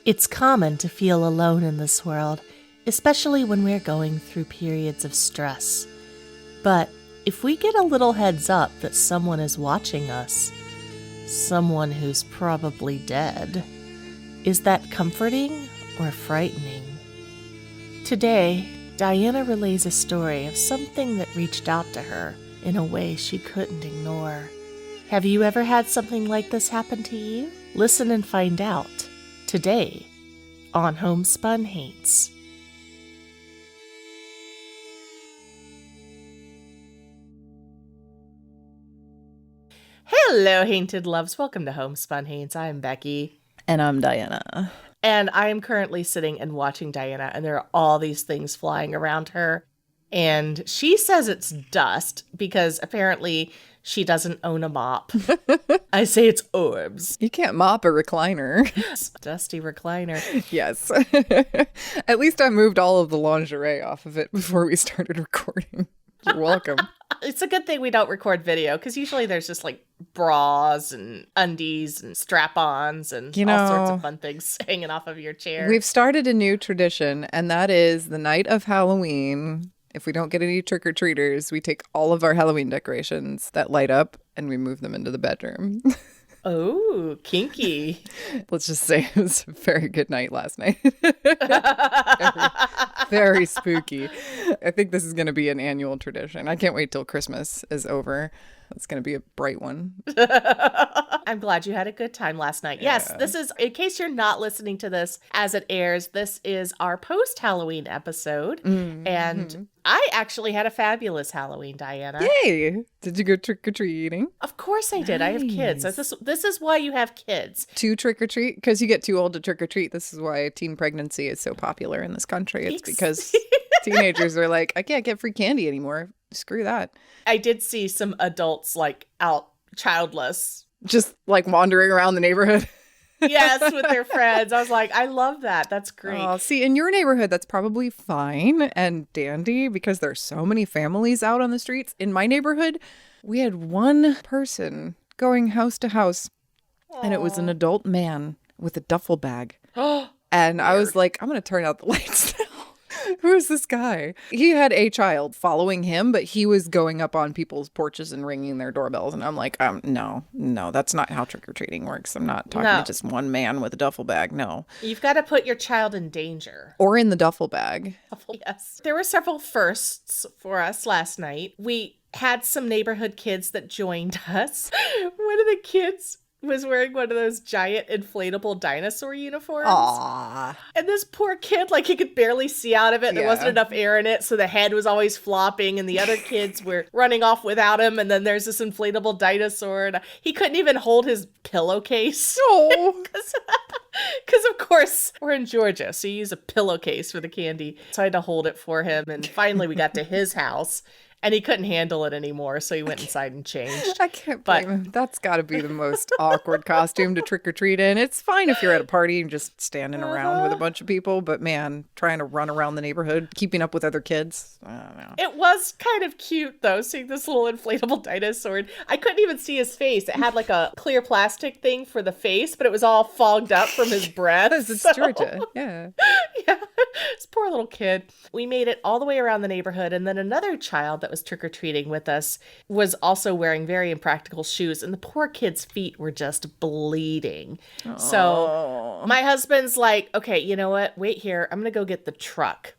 It's common to feel alone in this world, especially when we're going through periods of stress. But if we get a little heads up that someone is watching us, someone who's probably dead, is that comforting or frightening? Today, Diana relays a story of something that reached out to her in a way she couldn't ignore. Have you ever had something like this happen to you? Listen and find out. Today, on Homespun Haints. Hello, Hainted Loves. Welcome to Homespun Haints. I'm Becky. And I'm Diana. And I am currently sitting and watching Diana, and there are all these things flying around her. And she says it's dust because apparently she doesn't own a mop. I say it's orbs. You can't mop a recliner. Dusty recliner. Yes. At least I moved all of the lingerie off of it before we started recording. You're welcome. It's a good thing we don't record video because usually there's just like bras and undies and strap-ons and all sorts of fun things hanging off of your chair. We've started a new tradition, and that is the night of Halloween. If we don't get any trick-or-treaters, we take all of our Halloween decorations that light up and we move them into the bedroom. Oh, kinky. Let's just say it was a very good night last night. very spooky. I think this is going to be an annual tradition. I can't wait till Christmas is over. It's going to be a bright one. I'm glad you had a good time last night. Yeah. Yes, this is, in case you're not listening to this as it airs, this is our post-Halloween episode. Mm-hmm. And I actually had a fabulous Halloween, Diana. Yay! Did you go trick-or-treating? Of course I did. Nice. I have kids. So this is why you have kids. To trick-or-treat? Because you get too old to trick-or-treat. This is why teen pregnancy is so popular in this country. It's because teenagers are like, I can't get free candy anymore. Screw that. I did see some adults like out childless. Just like wandering around the neighborhood. Yes, with their friends. I was like, I love that. That's great. Oh, see, in your neighborhood, that's probably fine and dandy because there's so many families out on the streets. In my neighborhood, we had one person going house to house, and it was an adult man with a duffel bag. And I was like, I'm going to turn out the lights now. Who is this guy? He had a child following him, but he was going up on people's porches and ringing their doorbells. And I'm like, no, that's not how trick-or-treating works. I'm not talking to just one man with a duffel bag. No. You've got to put your child in danger. Or in the duffel bag. Yes. There were several firsts for us last night. We had some neighborhood kids that joined us. One of the kids was wearing one of those giant inflatable dinosaur uniforms. Aww. And this poor kid, like, he could barely see out of it. There wasn't enough air in it, so the head was always flopping, and the other kids were running off without him, and then there's this inflatable dinosaur, and he couldn't even hold his pillowcase. Oh. Because, of course, we're in Georgia, so you use a pillowcase for the candy. So I had to hold it for him, and finally we got to his house. And he couldn't handle it anymore, so he went inside and changed. I can't blame him. That's got to be the most awkward costume to trick-or-treat in. It's fine if you're at a party and just standing around with a bunch of people, but man, trying to run around the neighborhood, keeping up with other kids, I don't know. It was kind of cute, though, seeing this little inflatable dinosaur. I couldn't even see his face. It had like a clear plastic thing for the face, but it was all fogged up from his breath. It's Georgia, yeah. Yeah, this poor little kid. We made it all the way around the neighborhood, and then another child that was trick-or-treating with us was also wearing very impractical shoes, and the poor kid's feet were just bleeding. Aww. So my husband's like, okay, you know what? Wait here. I'm going to go get the truck.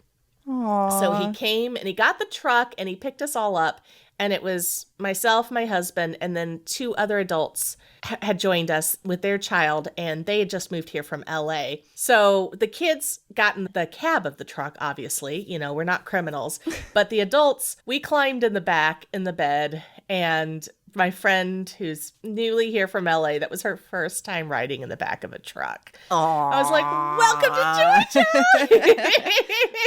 Aww. So he came and he got the truck and he picked us all up. And it was myself, my husband, and then two other adults had joined us with their child, and they had just moved here from LA. So the kids got in the cab of the truck, obviously. You know, we're not criminals. But the adults, we climbed in the back in the bed, and my friend who's newly here from LA, that was her first time riding in the back of a truck. Aww. I was like, welcome to Georgia!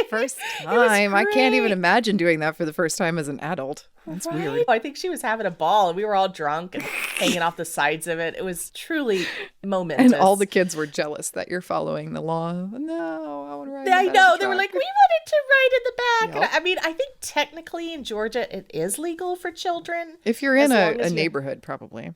First time. I can't even imagine doing that for the first time as an adult. That's weird. I think she was having a ball, and we were all drunk and hanging off the sides of it. It was truly momentous. And all the kids were jealous that you're following the law. No, I want to ride in the back. I know. They were like, we wanted to ride in the back. Yep. And I mean, I think technically in Georgia, it is legal for children. If you're in a neighborhood, probably.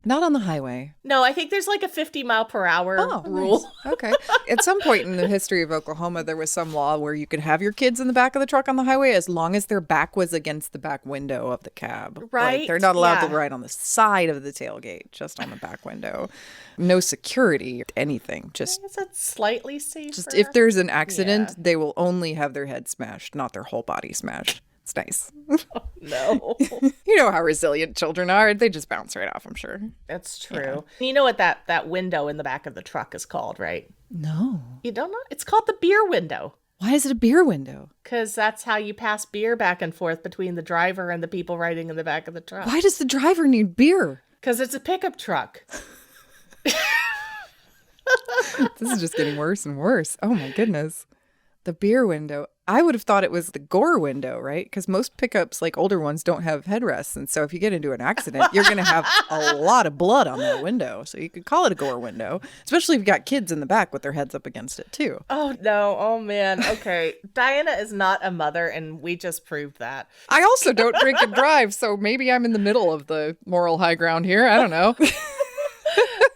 Not on the highway. No, I think there's like a 50-mile-per-hour rule. Nice. Okay. At some point in the history of Oklahoma, there was some law where you could have your kids in the back of the truck on the highway as long as their back was against the back window of the cab. Right. Like, they're not allowed to Yeah. ride on the side of the tailgate, just on the back window. No security, anything. Just I guess that's slightly safer. if there's an accident, they will only have their head smashed, not their whole body smashed. It's nice. No. You know how resilient children are. They just bounce right off, I'm sure. That's true. You know what that window in the back of the truck is called, right? No. You don't know? It's called the beer window. Why is it a beer window? Because that's how you pass beer back and forth between the driver and the people riding in the back of the truck. Why does the driver need beer? Because it's a pickup truck. This is just getting worse and worse. Oh my goodness. The beer window. I would have thought it was the gore window, right? Because most pickups, like older ones, don't have headrests. And so if you get into an accident, you're going to have a lot of blood on that window. So you could call it a gore window, especially if you've got kids in the back with their heads up against it too. Oh, no. Oh, man. Okay. Diana is not a mother, and we just proved that. I also don't drink and drive, so maybe I'm in the middle of the moral high ground here. I don't know.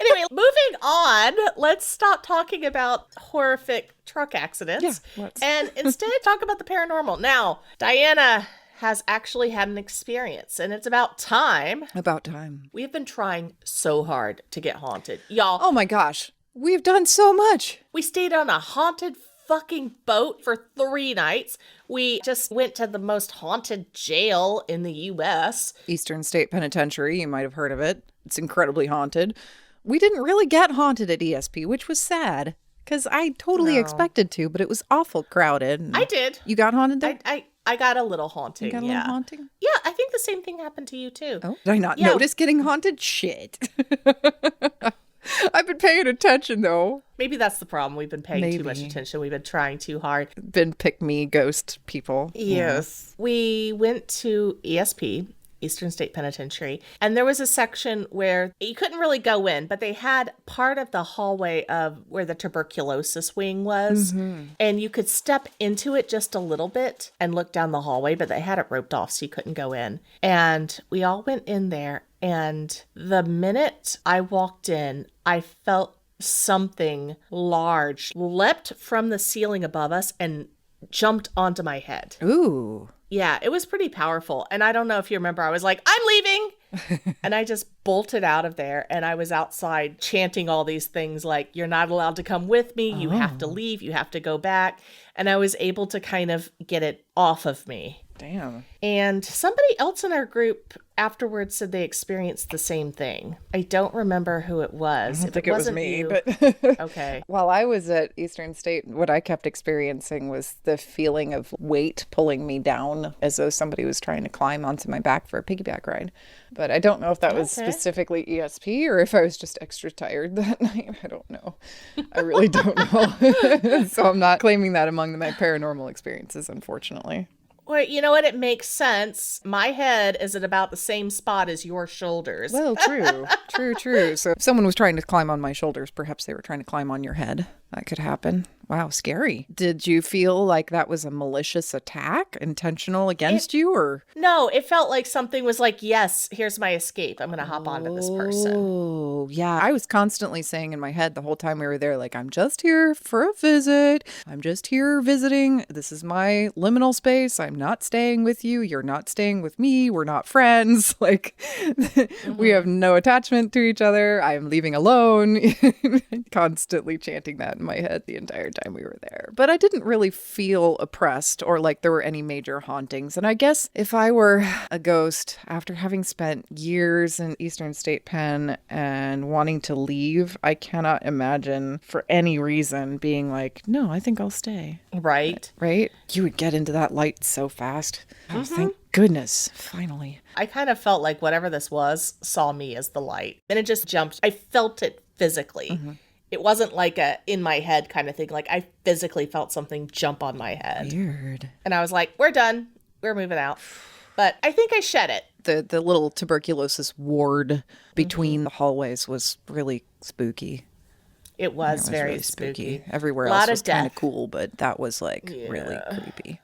Anyway, moving on, let's stop talking about horrific truck accidents and instead talk about the paranormal. Now, Diana has actually had an experience, and it's about time. About time. We've been trying so hard to get haunted. Y'all, Oh my gosh. We've done so much. we stayed on a haunted fucking boat for 3 nights. We just went to the most haunted jail in the U.S. Eastern State Penitentiary, you might have heard of it. It's incredibly haunted. We didn't really get haunted at ESP, which was sad because I totally expected to, but it was awful crowded. And I did. You got haunted there? I got a little haunting. You got a little haunting? Yeah, I think the same thing happened to you too. Oh, did I not Yeah. notice getting haunted? Shit. I've been paying attention though. Maybe that's the problem. We've been paying too much Maybe. attention. We've been trying too hard. Been pick me ghost people. Yes. We went to ESP, Eastern State Penitentiary, and there was a section where you couldn't really go in, but they had part of the hallway of where the tuberculosis wing was, and you could step into it just a little bit and look down the hallway, but they had it roped off so you couldn't go in. And we all went in there, and the minute I walked in, I felt something large leapt from the ceiling above us and jumped onto my head. Ooh. Yeah, it was pretty powerful. And I don't know if you remember, I was like, I'm leaving. And I just bolted out of there. And I was outside chanting all these things like, you're not allowed to come with me. You have to leave. You have to go back. And I was able to kind of get it off of me. Damn. And somebody else in our group afterwards said they experienced the same thing. I don't remember who it was. I don't think it was wasn't me, you- but Okay. while I was at Eastern State, what I kept experiencing was the feeling of weight pulling me down as though somebody was trying to climb onto my back for a piggyback ride. But I don't know if that was specifically ESP or if I was just extra tired that night. I don't know. I really don't know. So I'm not claiming that among my paranormal experiences, unfortunately. Well, you know what? It makes sense. My head is at about the same spot as your shoulders. Well, true. So if someone was trying to climb on my shoulders, perhaps they were trying to climb on your head. That could happen. Wow, scary. Did you feel like that was a malicious attack, intentional against you, or? No, it felt like something was like, yes, here's my escape. I'm going to hop onto this person. Oh, yeah. I was constantly saying in my head the whole time we were there, like, I'm just here for a visit. I'm just here visiting. This is my liminal space. I'm not staying with you. You're not staying with me. We're not friends. Like, we have no attachment to each other. I'm leaving alone. Constantly chanting that in my head the entire time we were there. But I didn't really feel oppressed or like there were any major hauntings. And I guess if I were a ghost after having spent years in Eastern State Pen and wanting to leave, I cannot imagine for any reason being like, no, I think I'll stay. Right? Right? You would get into that light so fast. Oh, thank goodness. Finally. I kind of felt like whatever this was saw me as the light. And it just jumped. I felt it physically. It wasn't like a in my head kind of thing. Like I physically felt something jump on my head. Weird. And I was like, we're done. We're moving out. But I think I shed it. The little tuberculosis ward between the hallways was really spooky. It was, very really spooky. Everywhere Lot else of was kind of death. cool, but that was like really creepy.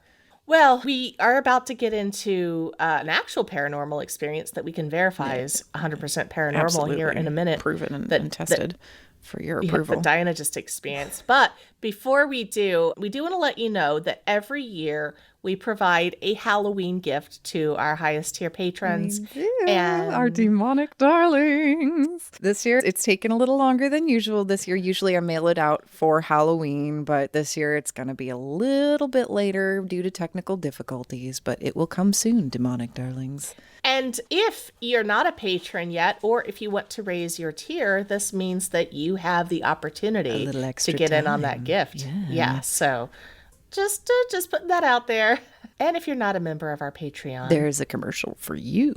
Well, we are about to get into an actual paranormal experience that we can verify is 100% paranormal here in a minute. Proven and tested for your approval. That Diana just experienced. But before we do want to let you know that every year we provide a Halloween gift to our highest tier patrons. And our demonic darlings. This year, it's taken a little longer than usual. This year, usually I mail it out for Halloween, but this year it's going to be a little bit later due to technical difficulties, but it will come soon, demonic darlings. And if you're not a patron yet, or if you want to raise your tier, this means that you have the opportunity to get in on that gift. Yeah, so just putting that out there. And if you're not a member of our Patreon, there's a commercial for you.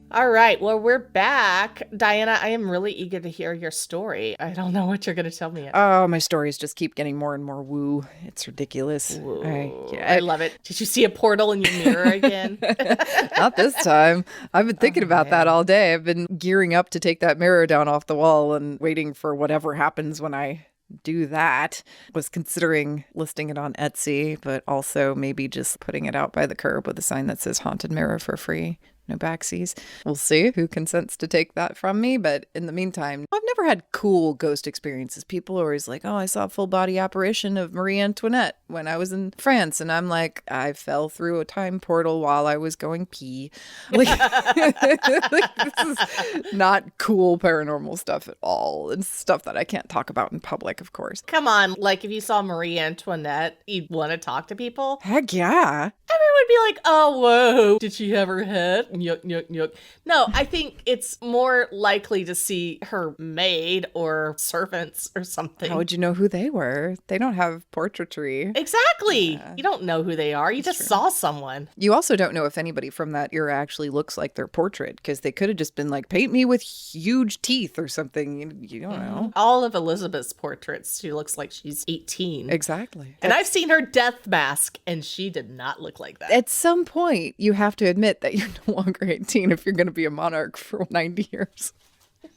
All right. Well, we're back. Diana, I am really eager to hear your story. I don't know what you're going to tell me yet. Oh, my stories just keep getting more and more woo. It's ridiculous. I love it. Did you see a portal in your mirror again? Not this time. I've been thinking about that all day. I've been gearing up to take that mirror down off the wall and waiting for whatever happens when I do that. Was considering listing it on Etsy, but also maybe just putting it out by the curb with a sign that says haunted mirror for free. No backsies. We'll see who consents to take that from me. But in the meantime, I've never had cool ghost experiences. People are always like, oh, I saw a full body apparition of Marie Antoinette when I was in France. And I'm like, I fell through a time portal while I was going pee. Like, this is not cool paranormal stuff at all. It's stuff that I can't talk about in public, of course. Come on. Like, if you saw Marie Antoinette, you'd want to talk to people? Heck yeah. Everyone would be like, oh, whoa. Did she have her head? Yuck, yuck, yuck. No, I think it's more likely to see her maid or servants or something. How would you know who they were? They don't have portraitry. Exactly. Yeah. You don't know who they are. You just saw someone. You also don't know if anybody from that era actually looks like their portrait, because they could have just been like, paint me with huge teeth or something. You don't know. All of Elizabeth's portraits, she looks like she's 18. Exactly. And I've seen her death mask, and she did not look like that. At some point, you have to admit that you're no longer 18 if you're going to be a monarch for 90 years.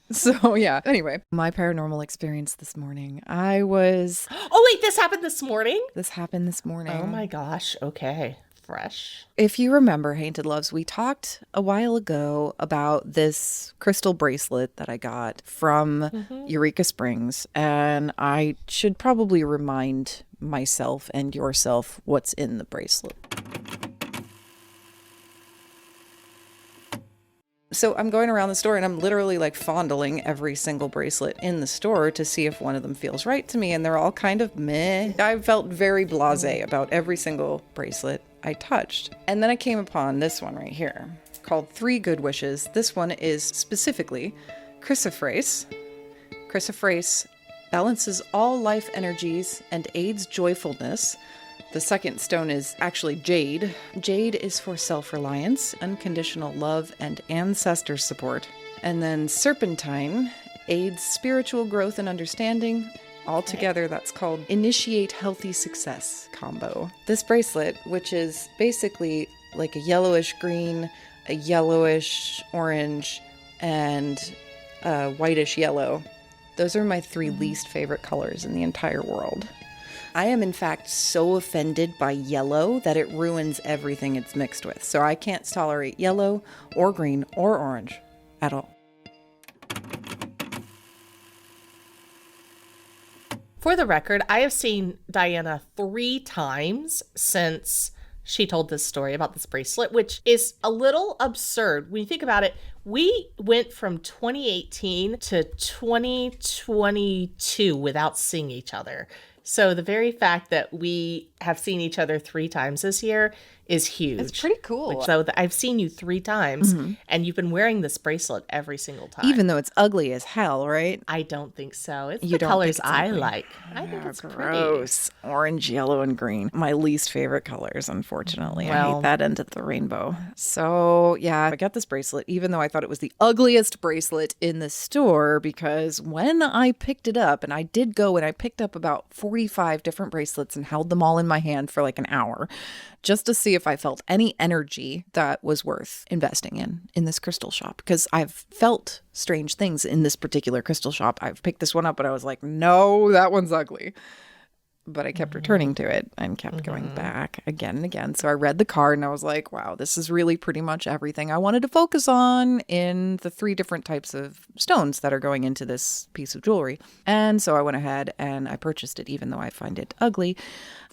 So, yeah. Anyway, my paranormal experience this morning. I was... Oh, wait, this happened this morning? This happened this morning. Oh, my gosh. Okay. Fresh. If you remember, Hainted Loves, we talked a while ago about this crystal bracelet that I got from Eureka Springs. And I should probably remind myself and yourself what's in the bracelet. So I'm going around the store and I'm literally like fondling every single bracelet in the store to see if one of them feels right to me. And they're all kind of meh. I felt very blasé about every single bracelet I touched. And then I came upon this one right here called 3 Good Wishes. This one is specifically chrysoprase. Chrysoprase balances all life energies and aids joyfulness. The second stone is actually jade. Jade is for self-reliance, unconditional love, and ancestor support. And then serpentine aids spiritual growth and understanding. Altogether, that's called Initiate Healthy Success combo. This bracelet, which is basically like a yellowish green, a yellowish orange, and a whitish yellow. Those are my 3 least favorite colors in the entire world. I am, in fact, so offended by yellow that it ruins everything it's mixed with. So I can't tolerate yellow or green or orange at all. For the record, I have seen Diana 3 times since she told this story about this bracelet, which is a little absurd. When you think about it, we went from 2018 to 2022 without seeing each other. So the very fact that we have seen each other 3 times this year is huge. It's pretty cool. So I've seen you 3 times, and you've been wearing this bracelet every single time. Even though it's ugly as hell, right? I don't think so. It's the colors I like. I think it's gross. Pretty. Orange, yellow, and green. My least favorite colors, unfortunately. I hate that end of the rainbow. So, yeah, I got this bracelet, even though I thought it was the ugliest bracelet in the store, because when I picked it up, and I did go and I picked up about 4 45 different bracelets and held them all in my hand for like an hour just to see if I felt any energy that was worth investing in this crystal shop. Because I've felt strange things in this particular crystal shop. I've picked this one up, but I was like, no, that one's ugly. But I kept returning to it and kept going back again and again. So I read the card and I was like, wow, this is really pretty much everything I wanted to focus on in the 3 different types of stones that are going into this piece of jewelry. And so I went ahead and I purchased it, even though I find it ugly.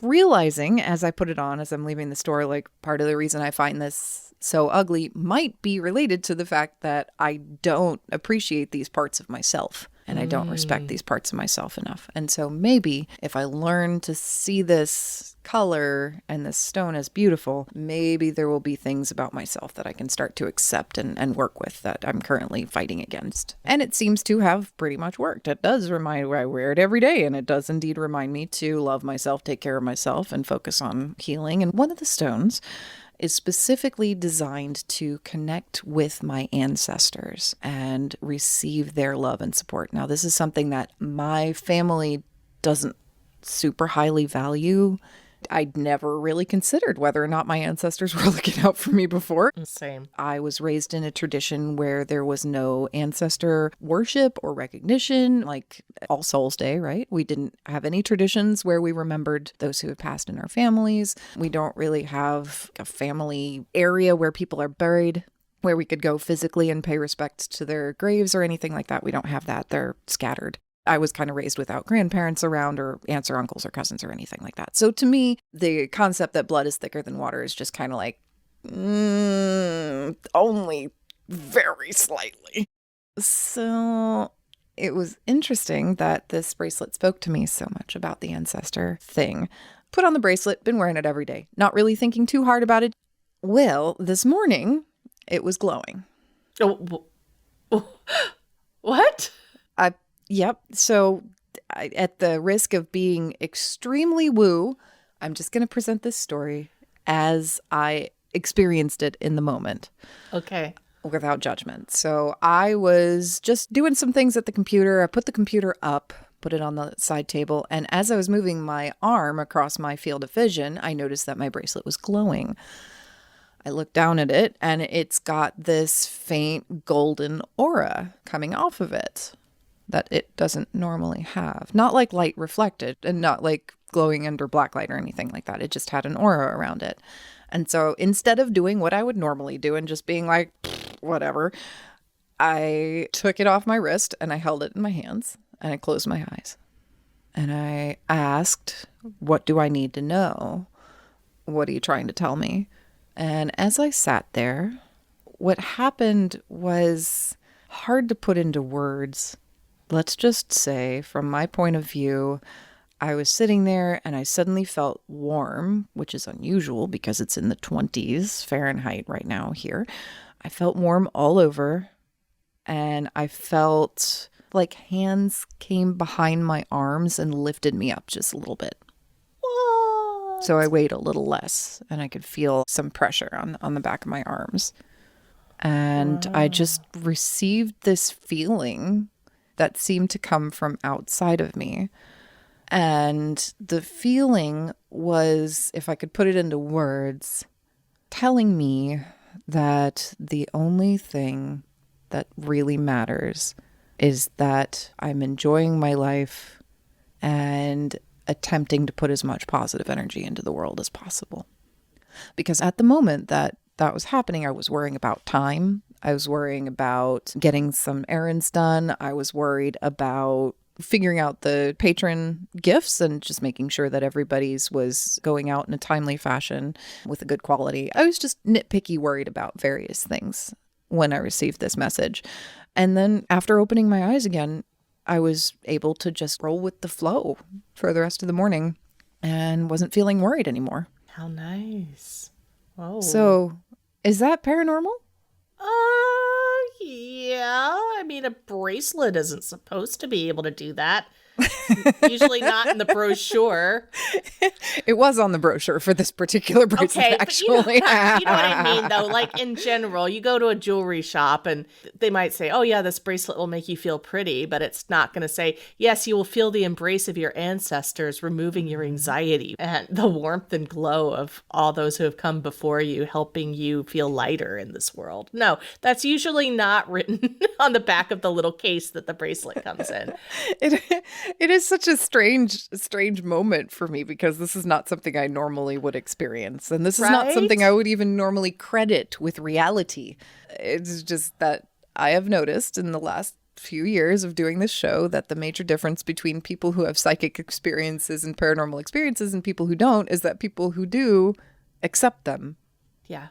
Realizing as I put it on, as I'm leaving the store, like part of the reason I find this so ugly might be related to the fact that I don't appreciate these parts of myself. And I don't respect these parts of myself enough. And so maybe if I learn to see this color and this stone as beautiful, maybe there will be things about myself that I can start to accept and work with that I'm currently fighting against. And it seems to have pretty much worked. It does remind me, I wear it every day, and it does indeed remind me to love myself, take care of myself, and focus on healing. And one of the stones is specifically designed to connect with my ancestors and receive their love and support. Now, this is something that my family doesn't super highly value. I'd never really considered whether or not my ancestors were looking out for me before. Same. I was raised in a tradition where there was no ancestor worship or recognition, like All Souls Day, right? We didn't have any traditions where we remembered those who had passed in our families. We don't really have a family area where people are buried, where we could go physically and pay respects to their graves or anything like that. We don't have that. They're scattered. I was kind of raised without grandparents around or aunts or uncles or cousins or anything like that. So to me, the concept that blood is thicker than water is just kind of like, only very slightly. So it was interesting that this bracelet spoke to me so much about the ancestor thing. Put on the bracelet, been wearing it every day, not really thinking too hard about it. Well, this morning, it was glowing. Oh, what? Yep. So at the risk of being extremely woo, I'm just going to present this story as I experienced it in the moment. Okay. Without judgment. So I was just doing some things at the computer. I put the computer up, put it on the side table. And as I was moving my arm across my field of vision, I noticed that my bracelet was glowing. I looked down at it and it's got this faint golden aura coming off of it that it doesn't normally have. Not like light reflected and not like glowing under black light or anything like that. It just had an aura around it. And so instead of doing what I would normally do and just being like, whatever, I took it off my wrist and I held it in my hands and I closed my eyes. And I asked, what do I need to know? What are you trying to tell me? And as I sat there, what happened was hard to put into words. Let's just say, from my point of view, I was sitting there and I suddenly felt warm, which is unusual because it's in the 20s Fahrenheit right now here. I felt warm all over and I felt like hands came behind my arms and lifted me up just a little bit. What? So I weighed a little less and I could feel some pressure on the back of my arms. And I just received this feeling that seemed to come from outside of me. And the feeling was, if I could put it into words, telling me that the only thing that really matters is that I'm enjoying my life and attempting to put as much positive energy into the world as possible. Because at the moment that was happening, I was worrying about time. I was worrying about getting some errands done. I was worried about figuring out the patron gifts and just making sure that everybody's was going out in a timely fashion with a good quality. I was just nitpicky worried about various things when I received this message. And then after opening my eyes again, I was able to just roll with the flow for the rest of the morning and wasn't feeling worried anymore. How nice. Oh. So, is that paranormal? Yeah. I mean, a bracelet isn't supposed to be able to do that. Usually not in the brochure. It was on the brochure for this particular bracelet, Okay, actually. but you know what I mean, though. Like, in general, you go to a jewelry shop and they might say, oh, yeah, this bracelet will make you feel pretty, but it's not going to say, yes, you will feel the embrace of your ancestors, removing your anxiety and the warmth and glow of all those who have come before you, helping you feel lighter in this world. No, that's usually not written on the back of the little case that the bracelet comes in. It is such a strange moment for me because this is not something I normally would experience. And this is not something I would even normally credit with reality. It's just that I have noticed in the last few years of doing this show that the major difference between people who have psychic experiences and paranormal experiences and people who don't is that people who do accept them. Yeah.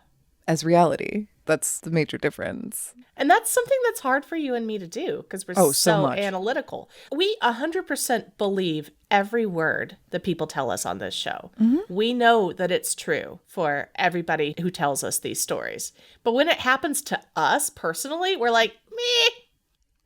As reality. That's the major difference. And that's something that's hard for you and me to do because we're so analytical. We 100% believe every word that people tell us on this show. Mm-hmm. We know that it's true for everybody who tells us these stories. But when it happens to us personally, we're like, meh.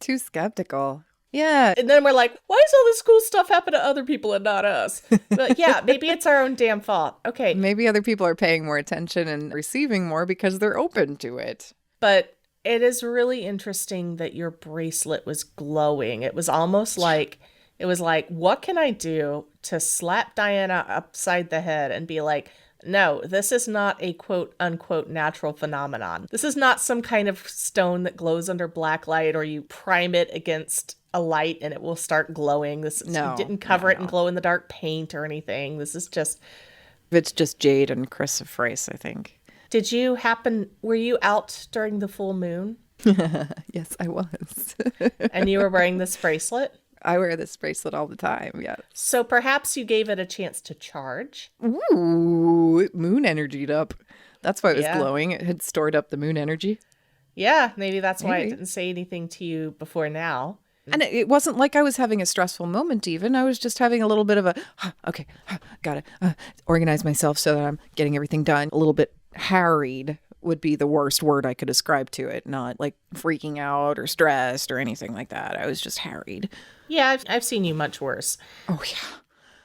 Too skeptical. Yeah. And then we're like, why does all this cool stuff happen to other people and not us? But yeah, maybe it's our own damn fault. Okay. Maybe other people are paying more attention and receiving more because they're open to it. But it is really interesting that your bracelet was glowing. It was almost like, what can I do to slap Diana upside the head and be like, no, this is not a quote unquote natural phenomenon. This is not some kind of stone that glows under black light or you prime it against a light and it will start glowing. You didn't cover it in glow in the dark paint or anything. This is just... It's just jade and chrysoprase, I think. Were you out during the full moon? Yes, I was. And you were wearing this bracelet? I wear this bracelet all the time, yeah. So perhaps you gave it a chance to charge. Ooh, it moon energied up. That's why it was glowing. It had stored up the moon energy. Yeah, maybe that's why it didn't say anything to you before now. And it wasn't like I was having a stressful moment even. I was just having a little bit of a, okay, gotta organize myself so that I'm getting everything done. A little bit harried would be the worst word I could ascribe to it. Not like freaking out or stressed or anything like that. I was just harried. Yeah, I've seen you much worse. Oh, yeah.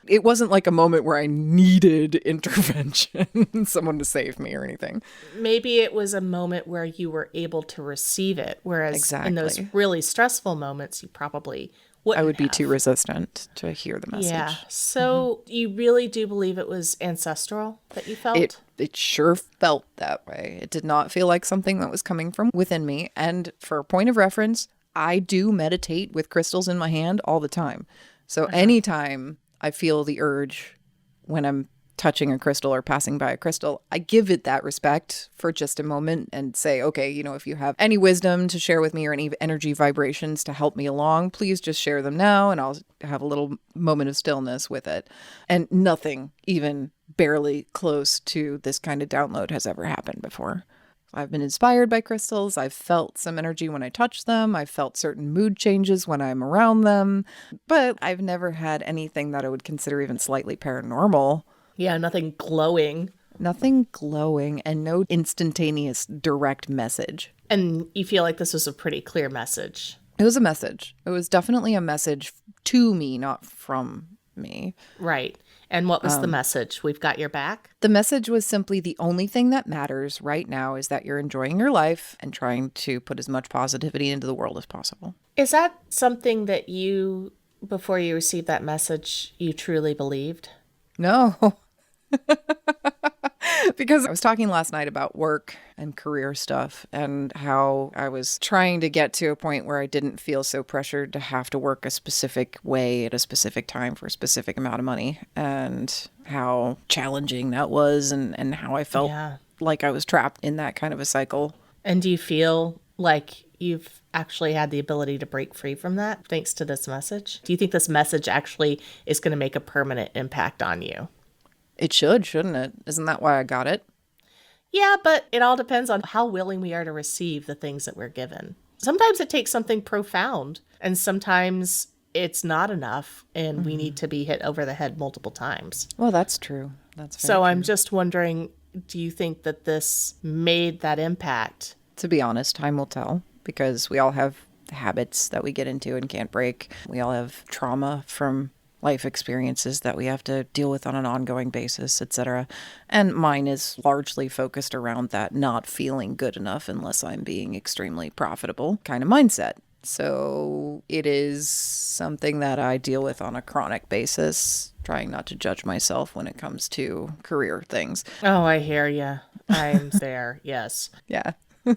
It wasn't like a moment where I needed intervention, someone to save me or anything. Maybe it was a moment where you were able to receive it, whereas in those really stressful moments, you probably wouldn't I would be too resistant to hear the message. Yeah. So you really do believe it was ancestral that you felt? It sure felt that way. It did not feel like something that was coming from within me. And for a point of reference, I do meditate with crystals in my hand all the time. So anytime I feel the urge when I'm touching a crystal or passing by a crystal, I give it that respect for just a moment and say, okay, if you have any wisdom to share with me or any energy vibrations to help me along, please just share them now and I'll have a little moment of stillness with it. And nothing even barely close to this kind of download has ever happened before. I've been inspired by crystals. I've felt some energy when I touch them. I've felt certain mood changes when I'm around them. But I've never had anything that I would consider even slightly paranormal. Yeah, nothing glowing. Nothing glowing and no instantaneous direct message. And you feel like this was a pretty clear message. It was a message. It was definitely a message to me, not from me. Right. And what was the message? We've got your back? The message was simply the only thing that matters right now is that you're enjoying your life and trying to put as much positivity into the world as possible. Is that something that you, before you received that message, you truly believed? No. Because I was talking last night about work and career stuff and how I was trying to get to a point where I didn't feel so pressured to have to work a specific way at a specific time for a specific amount of money and how challenging that was and how I felt like I was trapped in that kind of a cycle. And do you feel like you've actually had the ability to break free from that thanks to this message? Do you think this message actually is going to make a permanent impact on you? It should, shouldn't it? Isn't that why I got it? Yeah, but it all depends on how willing we are to receive the things that we're given. Sometimes it takes something profound, and sometimes it's not enough, and we need to be hit over the head multiple times. Well, that's true. That's very so true. I'm just wondering, do you think that this made that impact? To be honest, time will tell, because we all have habits that we get into and can't break. We all have trauma from life experiences that we have to deal with on an ongoing basis, etc. And mine is largely focused around that not feeling good enough unless I'm being extremely profitable kind of mindset. So it is something that I deal with on a chronic basis, trying not to judge myself when it comes to career things. Oh, I hear ya. I'm there. Yes. Yeah,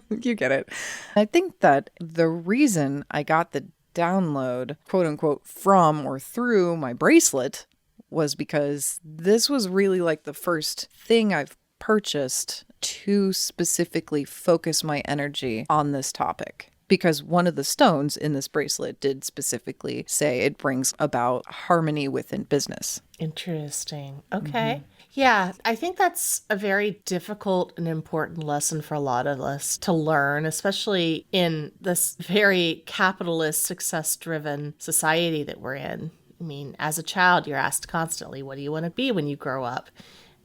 you get it. I think that the reason I got the download, quote unquote, from or through my bracelet was because this was really like the first thing I've purchased to specifically focus my energy on this topic. Because one of the stones in this bracelet did specifically say it brings about harmony within business. Interesting. Okay. Yeah, I think that's a very difficult and important lesson for a lot of us to learn, especially in this very capitalist, success-driven society that we're in. I mean, as a child, you're asked constantly, what do you want to be when you grow up?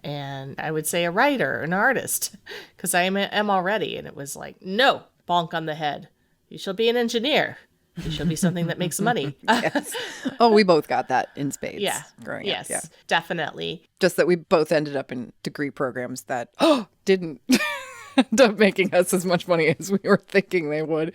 And I would say a writer, an artist, because I am already. And it was like, no, bonk on the head. You shall be an engineer. You shall be something that makes money. Yes. Oh, we both got that in spades growing up. Yeah, definitely. Just that we both ended up in degree programs that didn't end up making us as much money as we were thinking they would.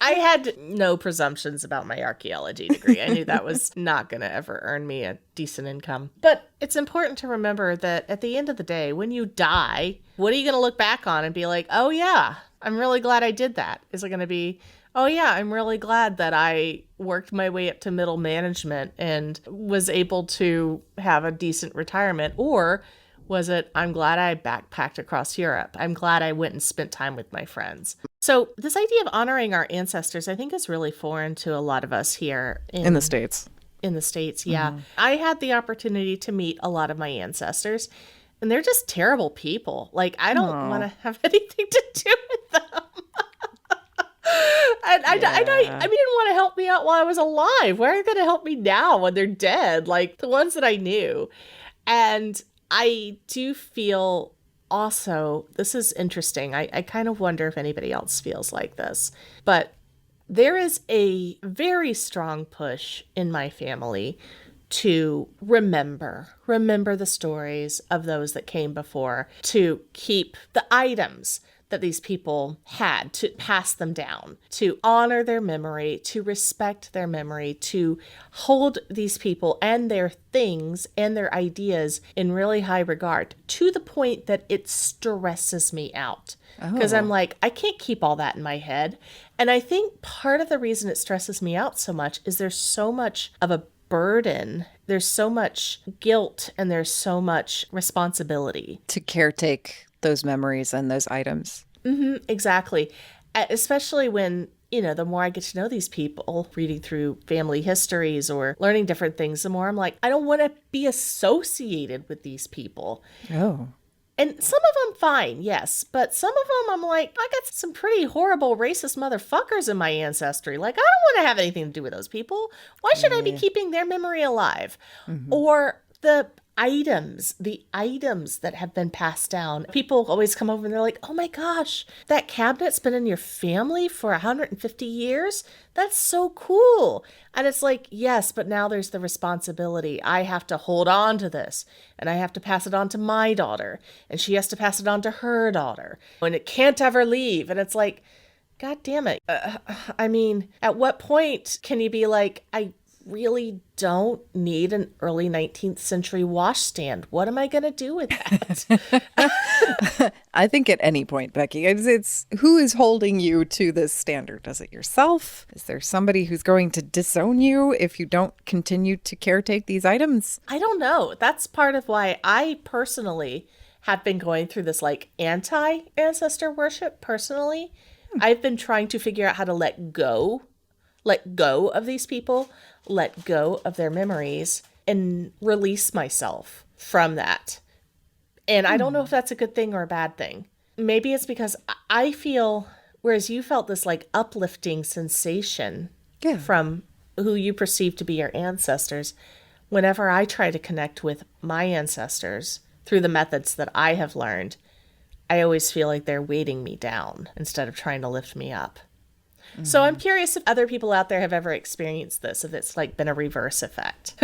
I had no presumptions about my archaeology degree. I knew that was not going to ever earn me a decent income. But it's important to remember that at the end of the day, when you die, what are you going to look back on and be like, oh yeah, I'm really glad I did that? Is it going to be, oh yeah, I'm really glad that I worked my way up to middle management and was able to have a decent retirement? Or was it, I'm glad I backpacked across Europe. I'm glad I went and spent time with my friends. So this idea of honoring our ancestors, I think, is really foreign to a lot of us here in the States. In the States, yeah. I had the opportunity to meet a lot of my ancestors, and they're just terrible people. Like, I don't want to have anything to do with them. And I mean, they didn't want to help me out while I was alive. Why are they going to help me now when they're dead? Like, the ones that I knew. And I do feel also, this is interesting. I kind of wonder if anybody else feels like this. But there is a very strong push in my family to remember the stories of those that came before, to keep the items that these people had, to pass them down, to honor their memory, to respect their memory, to hold these people and their things and their ideas in really high regard, to the point that it stresses me out. Because I'm like, I can't keep all that in my head. And I think part of the reason it stresses me out so much is there's so much of a burden. There's so much guilt and there's so much responsibility to caretake those memories and those items. Exactly. Especially when, you know, the more I get to know these people, reading through family histories or learning different things, the more I'm like, I don't want to be associated with these people. Oh. And some of them, fine, yes. But some of them, I'm like, I got some pretty horrible racist motherfuckers in my ancestry. Like, I don't want to have anything to do with those people. Why should I be keeping their memory alive? Or the items that have been passed down. People always come over and they're like, oh my gosh, that cabinet's been in your family for 150 years? That's so cool. And it's like, yes, but now there's the responsibility. I have to hold on to this and I have to pass it on to my daughter and she has to pass it on to her daughter and it can't ever leave. And it's like, God damn it. I mean, at what point can you be like, I really don't need an early 19th century washstand. What am I going to do with that? I think at any point, Becky, it's who is holding you to this standard? Is it yourself? Is there somebody who's going to disown you if you don't continue to caretake these items? I don't know. That's part of why I personally have been going through this like anti-ancestor worship personally. I've been trying to figure out how to let go of these people, let go of their memories, and release myself from that. And I don't know if that's a good thing or a bad thing. Maybe it's because I feel, whereas you felt this like uplifting sensation from who you perceive to be your ancestors, whenever I try to connect with my ancestors through the methods that I have learned, I always feel like they're weighting me down instead of trying to lift me up. So I'm curious if other people out there have ever experienced this, if it's like been a reverse effect.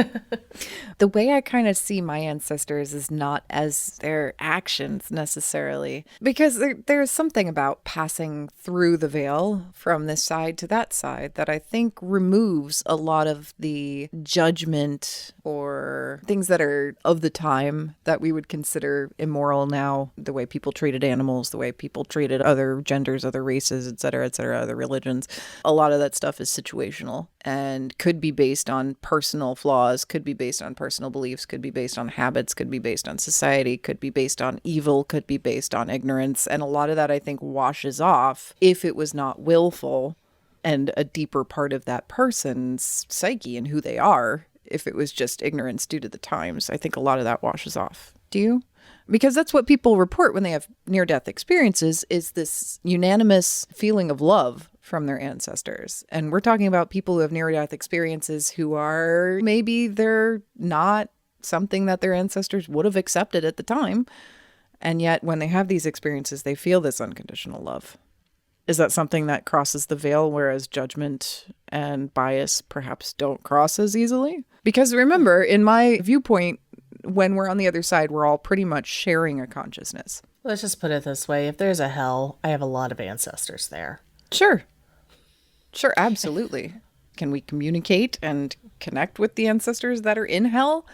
The way I kind of see my ancestors is not as their actions necessarily, because there's something about passing through the veil from this side to that side that I think removes a lot of the judgment or things that are of the time that we would consider immoral now, the way people treated animals, the way people treated other genders, other races, et cetera, other religions. A lot of that stuff is situational and could be based on personal flaws, could be based on personal beliefs, could be based on habits, could be based on society, could be based on evil, could be based on ignorance. And a lot of that, I think, washes off if it was not willful and a deeper part of that person's psyche and who they are. If it was just ignorance due to the times, I think a lot of that washes off. Do you? Because that's what people report when they have near-death experiences, is this unanimous feeling of love from their ancestors. And we're talking about people who have near-death experiences who are, maybe they're not something that their ancestors would have accepted at the time. And yet when they have these experiences, they feel this unconditional love. Is that something that crosses the veil, whereas judgment and bias perhaps don't cross as easily? Because remember, in my viewpoint, when we're on the other side, we're all pretty much sharing a consciousness. Let's just put it this way. If there's a hell, I have a lot of ancestors there. Sure. Sure, absolutely. Can we communicate and connect with the ancestors that are in hell?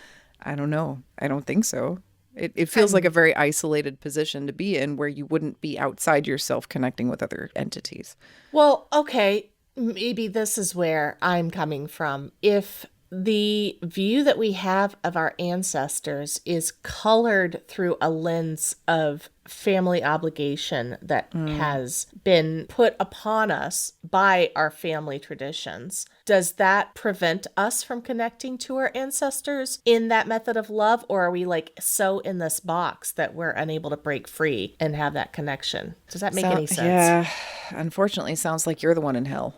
I don't know. I don't think so. It feels like a very isolated position to be in, where you wouldn't be outside yourself connecting with other entities. Well, okay, maybe this is where I'm coming from. If the view that we have of our ancestors is colored through a lens of family obligation that has been put upon us by our family traditions, does that prevent us from connecting to our ancestors in that method of love? Or are we like so in this box that we're unable to break free and have that connection? Does that make any sense? Yeah, unfortunately, sounds like you're the one in hell.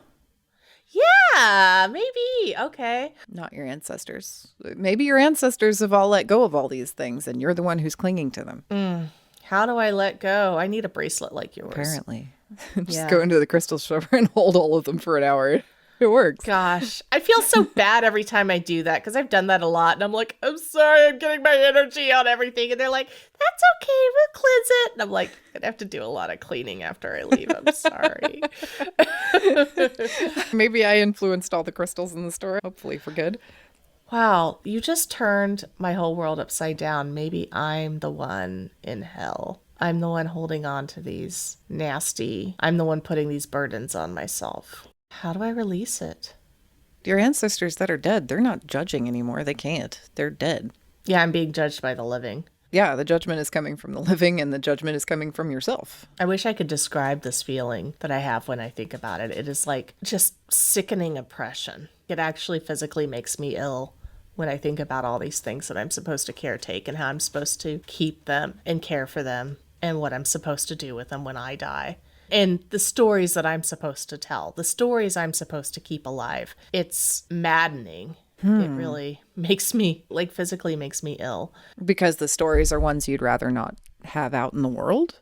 Yeah, maybe. Okay. Not your ancestors. Maybe your ancestors have all let go of all these things and you're the one who's clinging to them. How do I let go? I need a bracelet like yours. Apparently. Just go into the crystal store and hold all of them for an hour. It works. Gosh, I feel so bad every time I do that, because I've done that a lot. And I'm like, I'm sorry, I'm getting my energy on everything. And they're like, that's okay, we'll cleanse it. And I'm like, I'd have to do a lot of cleaning after I leave. I'm sorry. Maybe I influenced all the crystals in the store, hopefully for good. Wow, you just turned my whole world upside down. Maybe I'm the one in hell. I'm the one holding on to these nasty, I'm the one putting these burdens on myself. How do I release it? Your ancestors that are dead, they're not judging anymore. They can't. They're dead. Yeah, I'm being judged by the living. Yeah, the judgment is coming from the living and the judgment is coming from yourself. I wish I could describe this feeling that I have when I think about it. It is like just sickening oppression. It actually physically makes me ill when I think about all these things that I'm supposed to caretake and how I'm supposed to keep them and care for them and what I'm supposed to do with them when I die. And the stories that I'm supposed to tell, the stories I'm supposed to keep alive. It's maddening. It really makes me, like, physically makes me ill. Because the stories are ones you'd rather not have out in the world?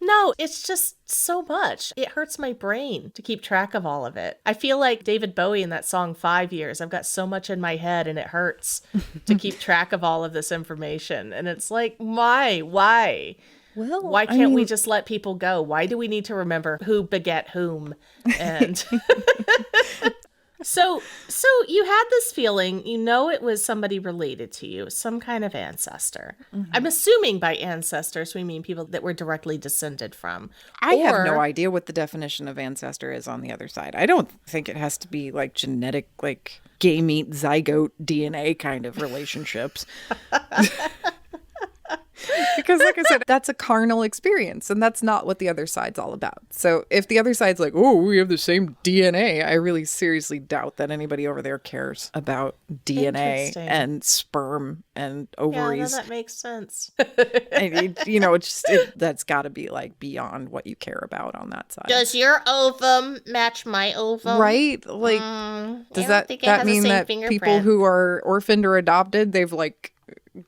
No, it's just so much. It hurts my brain to keep track of all of it. I feel like David Bowie in that song 5 Years. I've got so much in my head and it hurts to keep track of all of this information. And it's like, why? Well, why can't we just let people go? Why do we need to remember who beget whom? And so you had this feeling, you know, it was somebody related to you, some kind of ancestor. Mm-hmm. I'm assuming by ancestors, we mean people that we're directly descended from. I have no idea what the definition of ancestor is on the other side. I don't think it has to be like genetic, like gay meat, zygote, DNA kind of relationships. Because like I said, that's a carnal experience and that's not what the other side's all about. So if the other side's like, oh, we have the same DNA, I really seriously doubt that anybody over there cares about DNA and sperm and ovaries. Yeah, no, that makes sense. And that's got to be like beyond what you care about on that side. Does your ovum match my ovum? Right? Like, does that mean that people who are orphaned or adopted, they've like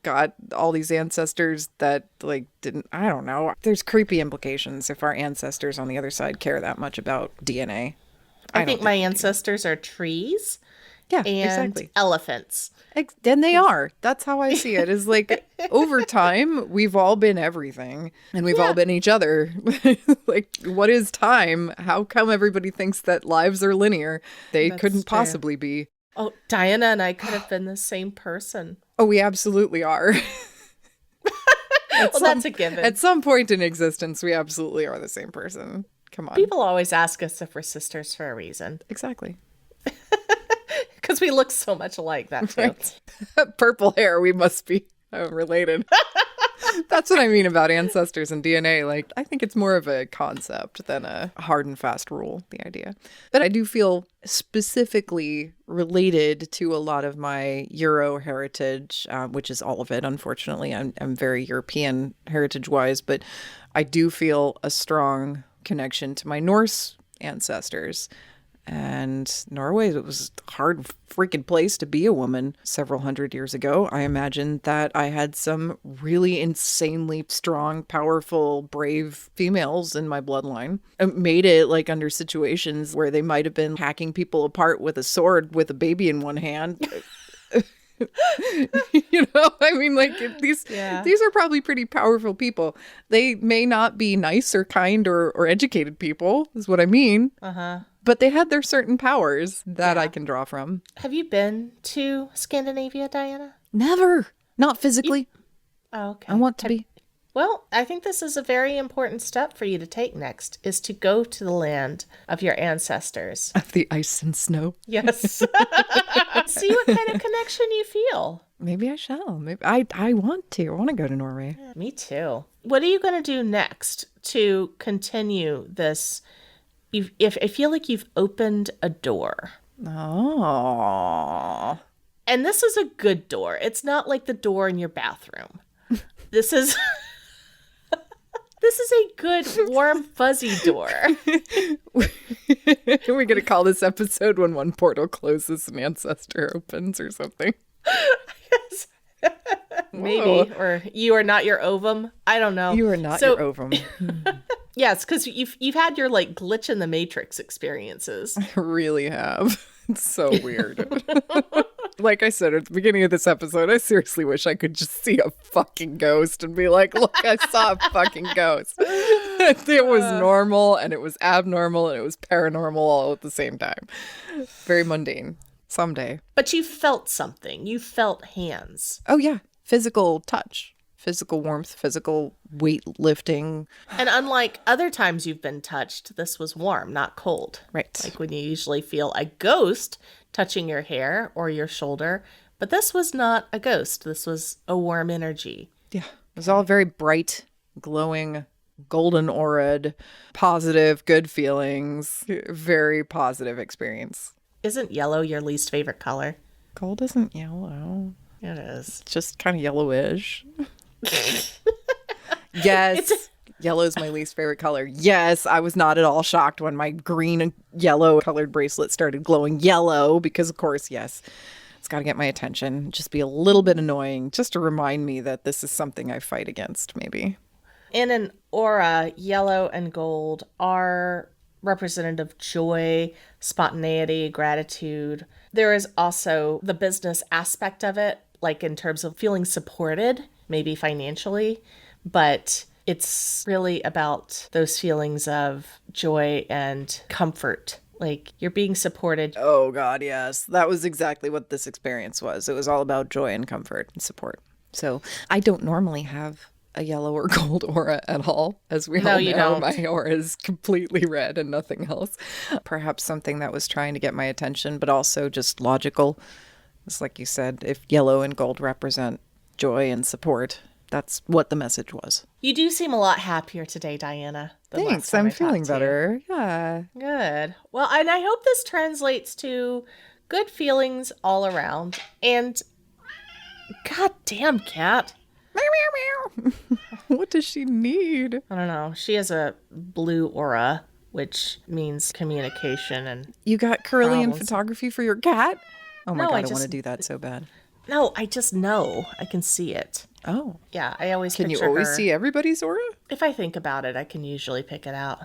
got all these ancestors that like didn't, I don't know. There's creepy implications if our ancestors on the other side care that much about DNA. I think my we do. ancestors are trees Yeah, and exactly. elephants. Then they are. That's how I see it. Is like over time, we've all been everything and we've all been each other. Like, what is time? How come everybody thinks that lives are linear? They That's couldn't true. possibly be. Oh, Diana and I could have been the same person. Oh, we absolutely are. Well, that's a given. At some point in existence, we absolutely are the same person. Come on. People always ask us if we're sisters for a reason. Exactly. Because we look so much alike, that too. Right. Purple hair, we must be related. That's what I mean about ancestors and DNA. Like, I think it's more of a concept than a hard and fast rule, the idea. But I do feel specifically related to a lot of my Euro heritage, which is all of it, unfortunately. I'm very European heritage-wise, but I do feel a strong connection to my Norse ancestors. And Norway, it was a hard freaking place to be a woman several hundred years ago. I imagine that I had some really insanely strong, powerful, brave females in my bloodline. It made it like under situations where they might have been hacking people apart with a sword with a baby in one hand. You know, I mean, like these are probably pretty powerful people. They may not be nice or kind or educated people, is what I mean. But they had their certain powers that I can draw from. Have you been to Scandinavia, Diana? Never. Not physically. Oh, okay. I want to be. Well, I think this is a very important step for you to take next, is to go to the land of your ancestors. Of the ice and snow. Yes. See what kind of connection you feel. Maybe I shall. Maybe I want to. I want to go to Norway. Yeah, me too. What are you going to do next to continue this? If I feel like you've opened a door. Oh. And this is a good door. It's not like the door in your bathroom. This is a good, warm, fuzzy door. We're going to call this episode When One Portal Closes and Ancestor Opens or something. Yes. Maybe. Or You Are Not Your Ovum. I don't know. You are not your ovum. Yes, because you've had your like glitch in the matrix experiences. I really have. It's so weird. Like I said at the beginning of this episode, I seriously wish I could just see a fucking ghost and be like, look, I saw a fucking ghost. It was normal and it was abnormal and it was paranormal all at the same time. Very mundane. Someday. But you felt something. You felt hands. Oh, yeah. Physical touch. Physical warmth, physical weight lifting. And unlike other times you've been touched, this was warm, not cold. Right. Like when you usually feel a ghost touching your hair or your shoulder. But this was not a ghost. This was a warm energy. Yeah. It was all very bright, glowing, golden auraed, positive, good feelings. Very positive experience. Isn't yellow your least favorite color? Gold isn't yellow. It is. It's just kind of yellowish. Yes. Yellow is my least favorite color. Yes, I was not at all shocked when my green and yellow colored bracelet started glowing yellow because, of course, yes, it's got to get my attention. Just be a little bit annoying just to remind me that this is something I fight against, maybe. In an aura, yellow and gold are representative of joy, spontaneity, gratitude. There is also the business aspect of it, like in terms of feeling supported, maybe financially, but it's really about those feelings of joy and comfort. Like you're being supported. Oh, God, yes. That was exactly what this experience was. It was all about joy and comfort and support. So I don't normally have a yellow or gold aura at all. As we all know, you don't. My aura is completely red and nothing else. Perhaps something that was trying to get my attention, but also just logical. It's like you said, if yellow and gold represent joy and support, that's what the message was. You do seem a lot happier today, Diana. Thanks. I'm feeling better. Yeah. Good. Well, and I hope this translates to good feelings all around. And goddamn cat. Meow, meow, meow. What does she need? I don't know. She has a blue aura, which means communication and You got Carillion problems. photography for your cat? Oh my No, God, I I want to just- do that so bad. No, I just know. I can see it. Oh. Yeah, I always Can you picture always her. see everybody's aura? If I think about it, I can usually pick it out.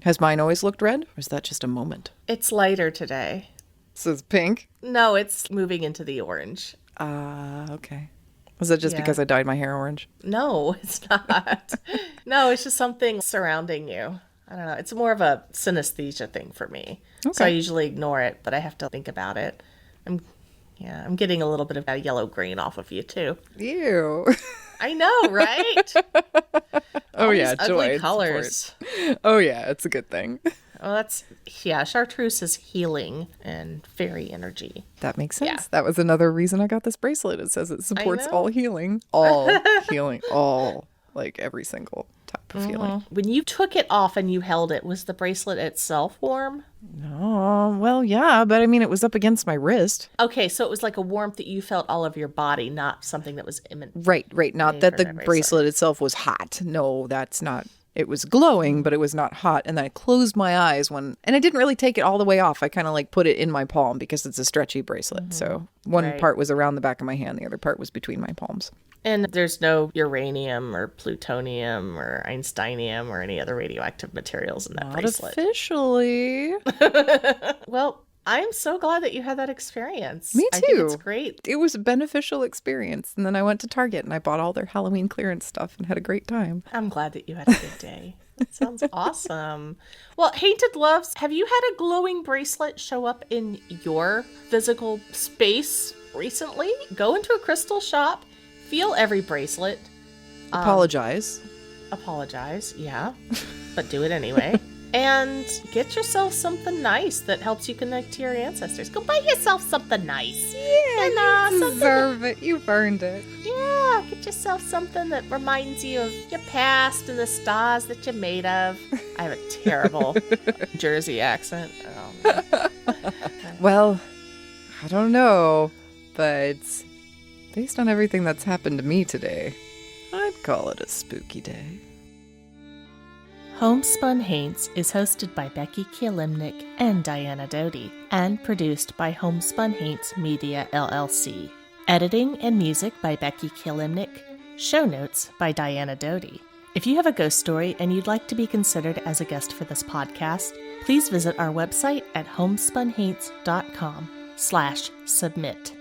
Has mine always looked red, or is that just a moment? It's lighter today. So it's pink? No, it's moving into the orange. Okay. Was it just because I dyed my hair orange? No, it's not. No, it's just something surrounding you. I don't know. It's more of a synesthesia thing for me. Okay. So I usually ignore it, but I have to think about it. I'm getting a little bit of that yellow green off of you too. Ew. I know, right? Oh yeah, ugly joy, colors. Oh yeah, it's a good thing. Well, chartreuse is healing and fairy energy. That makes sense. Yeah. That was another reason I got this bracelet. It says it supports all healing. All, like every single type of healing. When you took it off and you held it, was the bracelet itself warm? No, well, yeah, but I mean, it was up against my wrist. Okay, so it was like a warmth that you felt all over your body, not something that was imminent. Right. Not that the bracelet itself was hot. No, that's not. It was glowing, but it was not hot. And then I closed my eyes and I didn't really take it all the way off. I kind of like put it in my palm because it's a stretchy bracelet. So one part was around the back of my hand. The other part was between my palms. And there's no uranium or plutonium or Einsteinium or any other radioactive materials in that bracelet. Not officially. Well, I'm so glad that you had that experience. Me too. I think it's great. It was a beneficial expance. And then I went to Target and I bought all their Halloween clearance stuff and had a great time. I'm glad that you had a good day. That sounds awesome. Well, Hainted Loves, have you had a glowing bracelet show up in your physical space recently? Go into a crystal shop, feel every bracelet. Apologize, yeah. But do it anyway. And get yourself something nice that helps you connect to your ancestors. Go buy yourself something nice. Yeah, you deserve it. You've earned it. Yeah, get yourself something that reminds you of your past and the stars that you're made of. I have a terrible Jersey accent. Oh, well, I don't know, but based on everything that's happened to me today, I'd call it a spooky day. Homespun Haints is hosted by Becky Kielimnik and Diana Doty, and produced by Homespun Haints Media LLC. Editing and music by Becky Kielimnik. Show notes by Diana Doty. If you have a ghost story and you'd like to be considered as a guest for this podcast, please visit our website at homespunhaints.com/submit.